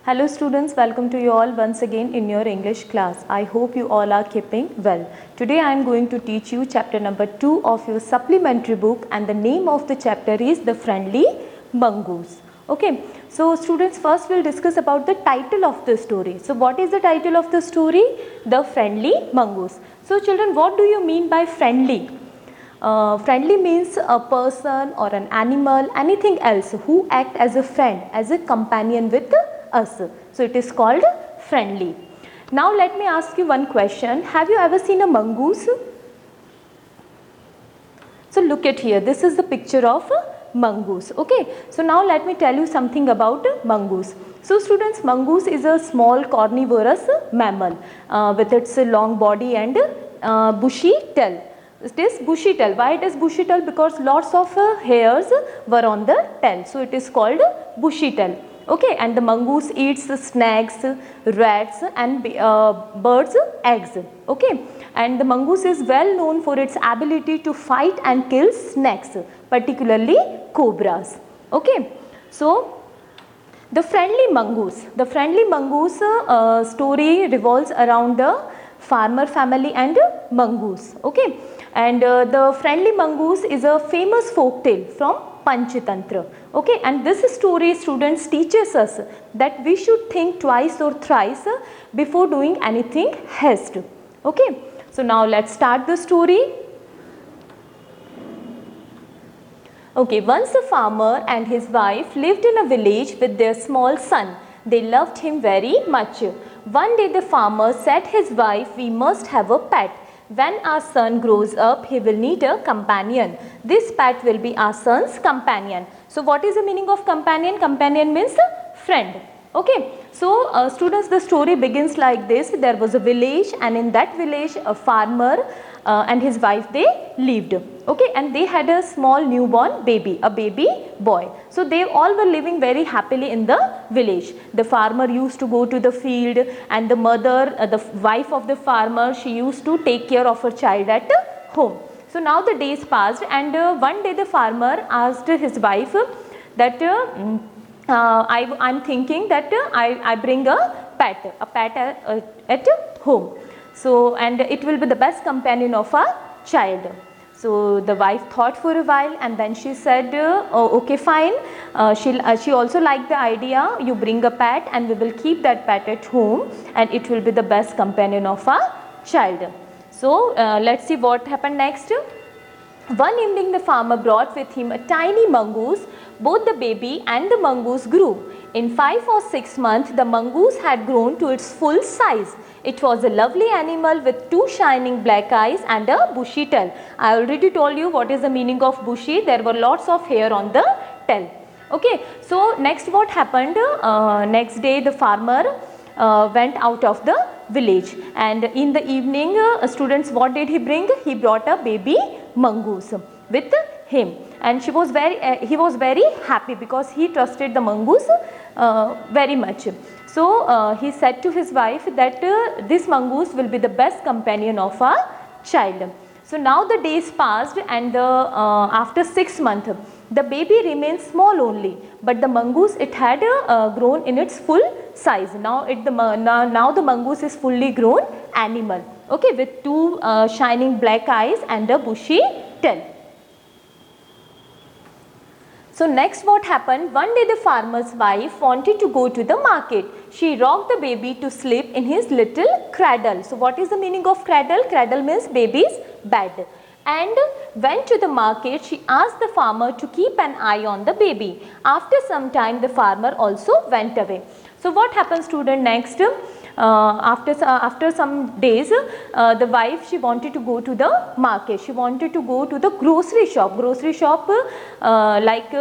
Hello students, welcome to you all once again in your English class. I hope you all are keeping well. Today I am going to teach you chapter number 2 of your supplementary book, and the name of the chapter is The Friendly Mongoose. Okay, so students, first we'll discuss about the title of the story. So what is the title of the story? The Friendly Mongoose. So children, what do you mean by friendly? Friendly means a person or an animal, anything else who act as a friend, as a companion with us. So it is called friendly. Now let me ask you one question. Have you ever seen a mongoose? So look at here. This is the picture of a mongoose. Okay. So now let me tell you something about mongoose. So students, mongoose is a small carnivorous mammal with its long body and bushy tail. It is bushy tail. Why it is bushy tail? Because lots of hairs were on the tail. So it is called bushy tail. Okay, and the mongoose eats snakes, rats and birds' eggs. Okay, and the mongoose is well known for its ability to fight and kill snakes, particularly cobras. Okay, so the friendly mongoose. The friendly mongoose story revolves around the farmer family and mongoose. Okay, and the friendly mongoose is a famous folk tale from Panchatantra. Okay, and this story, students, teaches us that we should think twice or thrice before doing anything haste. Okay, so now let's start the story. Okay, once a farmer and his wife lived in a village with their small son. They loved him very much. One day the farmer said his wife, "We must have a pet. When our son grows up, he will need a companion. This pet will be our son's companion." So what is the meaning of companion? Companion means friend. Okay, so students, the story begins like this. There was a village, and in that village a farmer and his wife, they lived. Okay, and they had a small newborn baby, a baby boy. So they all were living very happily in the village. The farmer used to go to the field, and the mother, the wife of the farmer, she used to take care of her child at home. So now the days passed, and one day the farmer asked his wife that I'm thinking that I bring a pet at home. So, and it will be the best companion of a child. So the wife thought for a while, and then she said, "Oh, okay, fine." She also liked the idea. You bring a pet, and we will keep that pet at home, and it will be the best companion of a child. So let's see what happened next. One evening the farmer brought with him a tiny mongoose. Both the baby and the mongoose grew. In 5 or 6 months the mongoose had grown to its full size. It was a lovely animal with 2 shining black eyes and a bushy tail. I already told you what is the meaning of bushy. There were lots of hair on the tail. Okay, so next what happened? Next day the farmer went out of the village, and in the evening students, what did he bring? He brought a baby mongoose with him, and he was very happy because he trusted the mongoose very much. So he said to his wife that this mongoose will be the best companion of our child. So now the days passed, and after 6 months the baby remained small only, but the mongoose, it had grown in its full size. Now the mongoose is fully grown animal. Okay, with 2 shining black eyes and a bushy tail. So next what happened? One day the farmer's wife wanted to go to the market. She rocked the baby to sleep in his little cradle. So what is the meaning of cradle? Cradle means baby's bed. And went to the market. She asked the farmer to keep an eye on the baby. After some time the farmer also went away. So what happened, student, next? After some days the wife, she wanted to go to the market. She wanted to go to the grocery shop like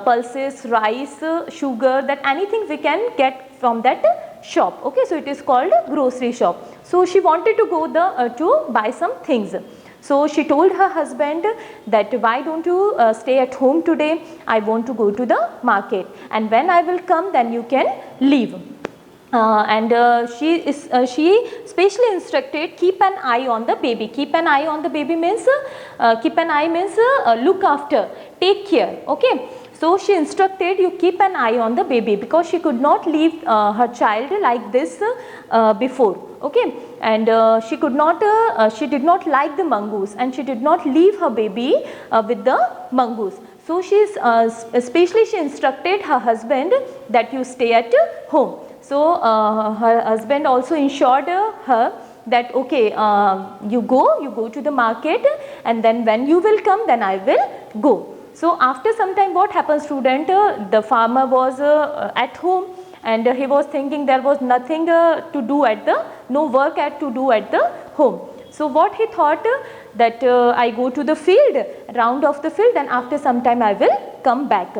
pulses, rice, sugar, that anything we can get from that shop. Okay, so it is called grocery shop. So she wanted to go to buy some things. So she told her husband that, "Why don't you stay at home today? I want to go to the market, and when I will come, then you can leave." She specially instructed, keep an eye on the baby. Keep an eye on the baby means look after, take care. Okay, So she instructed, you keep an eye on the baby, because she could not leave her child like this before. Okay, and she could not, she did not like the mongoose, and she did not leave her baby with the mongoose. So especially she instructed her husband that you stay at home. So her husband also ensured her that okay, you go to the market, and then when you will come, then I will go. So after some time, what happened, student? The farmer was at home, and he was thinking there was nothing to do no work to do at the home. So what he thought, that I go to the field, round of the field, and after some time I will come back.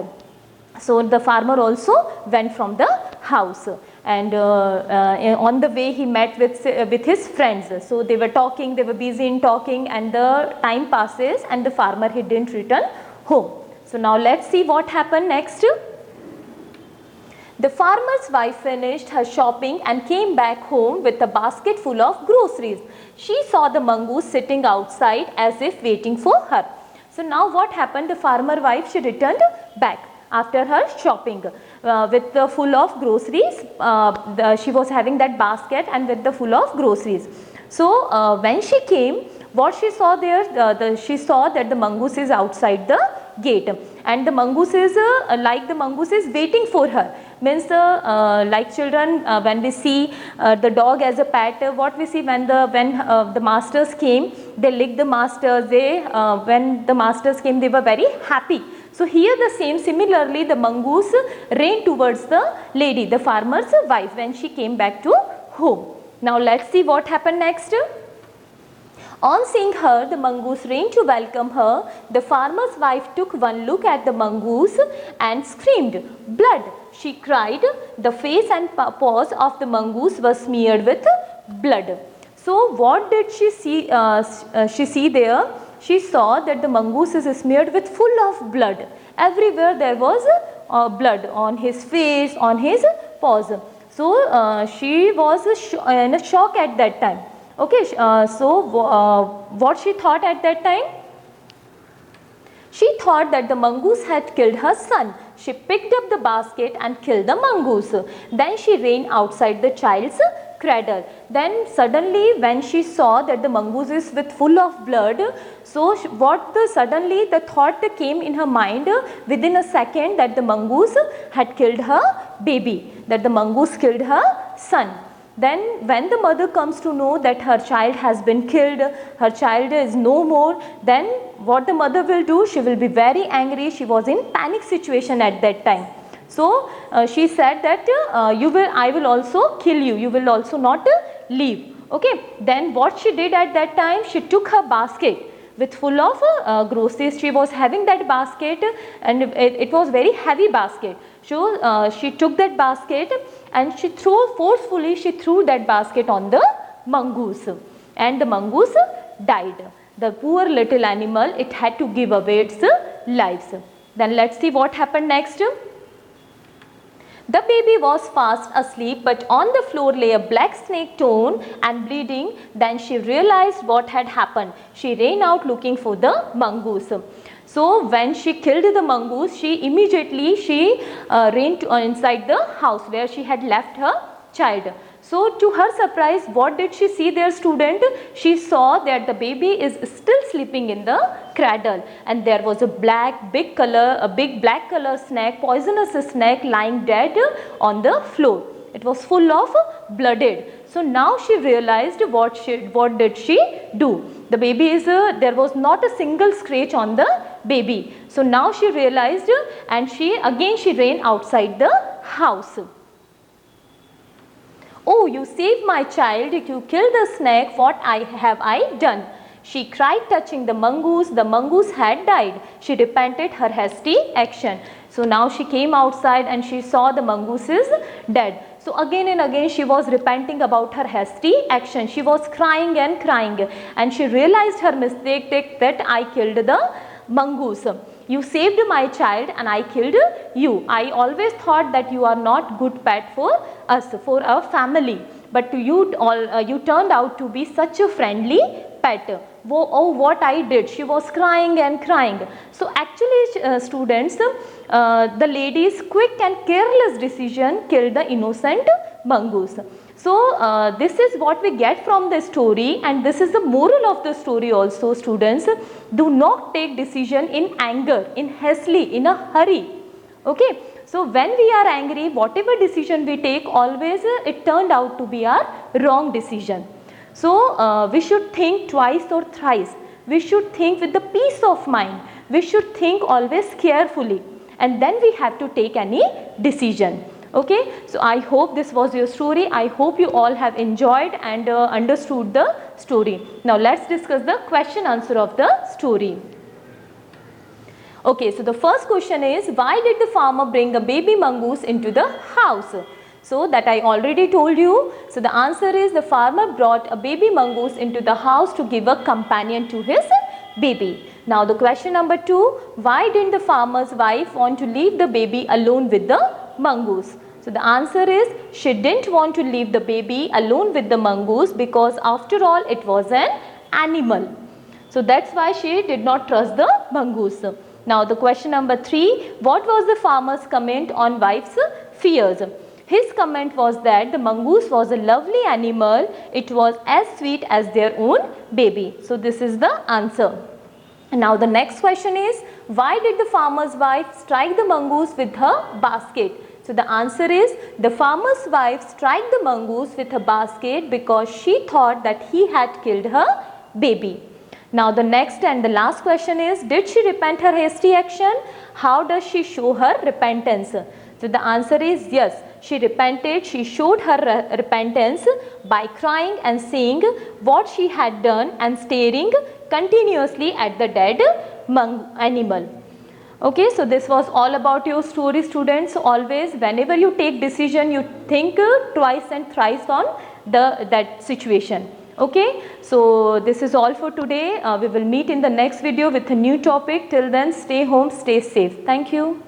So the farmer also went from the house, and on the way he met with his friends. So they were talking, they were busy in talking, and the time passes and the farmer, he didn't return home. So now let's see what happened next. The farmer's wife finished her shopping and came back home with a basket full of groceries. She saw the mongoose sitting outside as if waiting for her. So now what happened? The farmer wife, she returned back after her shopping with the full of groceries. She was having that basket and with the full of groceries. So when she came, what she saw there, she saw that the mongoose is outside the gate, and the mongoose is waiting for her. Means like children, when we see the dog as a pet, what we see when the masters came, they licked the masters. When the masters came, they were very happy. So here the same, similarly the mongoose ran towards the lady, the farmer's wife, when she came back to home. Now let's see what happened next. On seeing her, the mongoose ran to welcome her. The farmer's wife took one look at the mongoose and screamed, "Blood!" she cried. The face and paws of the mongoose were smeared with blood. So what did she see? She see there? She saw that the mongoose is smeared with full of blood. Everywhere there was blood on his face, on his paws. So she was in a shock at that time. Okay, what she thought at that time? She thought that the mongoose had killed her son. She picked up the basket and killed the mongoose. Then she ran outside the child's cradle. Then suddenly when she saw that the mongoose is with full of blood, so suddenly the thought came in her mind within a second that the mongoose had killed her baby, that the mongoose killed her son. Then when the mother comes to know that her child has been killed, her child is no more, then what the mother will do? She will be very angry. She was in panic situation at that time. So she said that I will also kill you. You will also not leave. Okay. Then what she did at that time? She took her basket with full of groceries. She was having that basket, and it was very heavy basket. So she took that basket and she forcefully threw that basket on the mongoose, and the mongoose died. The poor little animal, it had to give away its lives. Then let's see what happened next. The baby was fast asleep, but on the floor lay a black snake torn and bleeding. Then she realized what had happened. She ran out looking for the mongoose. So when she killed the mongoose, she immediately ran inside the house where she had left her child. So to her surprise, what did she see there, student? She saw that the baby is still sleeping in the cradle, and there was a big black color snake, poisonous snake, lying dead on the floor. It was full of blooded. So now she realized what did she do? The baby is there was not a single scratch on the baby. So now she realized, and she ran outside the house. "Oh, you saved my child, you killed the snake, what have I done?" she cried, touching the mongoose. The mongoose had died. She repented her hasty action. So now she came outside and she saw the mongoose is dead. So again and again she was repenting about her hasty action. She was crying and crying, and she realized her mistake, that I killed the mongoose. "You saved my child and I killed you. I always thought that you are not good pet for us, for our family. But you turned out to be such a friendly pet. oh what I did, she was crying and crying. So actually students, the lady's quick and careless decision killed the innocent mongoose. So this is what we get from the story, and this is the moral of the story also, students. Do not take decision in anger, in hastily, in a hurry. Okay. So when we are angry, whatever decision we take, always it turned out to be our wrong decision. So we should think twice or thrice. We should think with the peace of mind. We should think always carefully, and then we have to take any decision. Okay. So I hope this was your story. I hope you all have enjoyed and understood the story. Now let's discuss the question answer of the story. Okay, so the first question is, why did the farmer bring a baby mongoose into the house? So that I already told you. So the answer is, the farmer brought a baby mongoose into the house to give a companion to his baby. Now the question number 2, why didn't the farmer's wife want to leave the baby alone with the mongoose? So the answer is, she didn't want to leave the baby alone with the mongoose because after all it was an animal. So that's why she did not trust the mongoose. Now the question number 3, what was the farmer's comment on wife's fears? His comment was that the mongoose was a lovely animal, it was as sweet as their own baby. So this is the answer. Now the next question is, why did the farmer's wife strike the mongoose with her basket? So the answer is, the farmer's wife struck the mongoose with her basket because she thought that he had killed her baby. Now the next and the last question is, did she repent her hasty action? How does she show her repentance? So the answer is yes, she repented. She showed her repentance by crying and saying what she had done and staring continuously at the dead animal. Okay, so this was all about your story, students. Always whenever you take decision, you think twice and thrice on that situation. Okay, so this is all for today. We will meet in the next video with a new topic. Till then, stay home, stay safe. Thank you.